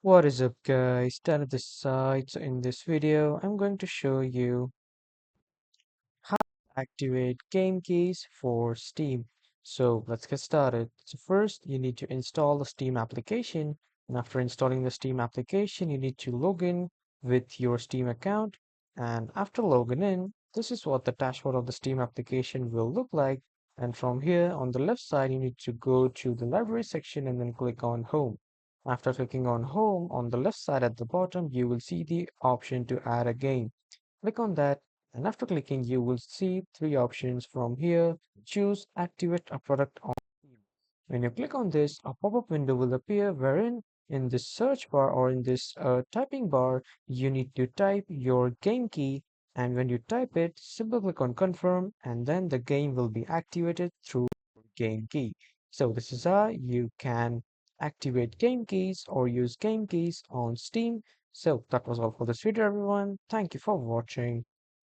What is up guys, Tanner this side. So in this video, I'm going to show you how to activate game keys for Steam. So let's get started. So first, you need to install the Steam application. And after installing the Steam application, you need to log in with your Steam account. And after logging in, this is what the dashboard of the Steam application will look like. And from here on the left side, you need to go to the library section and then click on Home. After clicking on Home, on the left side at the bottom, you will see the option to add a game. Click on that, and after clicking, you will see three options from here. Choose Activate a product on Steam. When you click on this, a pop-up window will appear wherein in this search bar or in this typing bar, you need to type your game key. And when you type it, simply click on confirm, and then the game will be activated through game key. So this is how you can activate game keys or use game keys on Steam. So that was all for this video, everyone. Thank you for watching.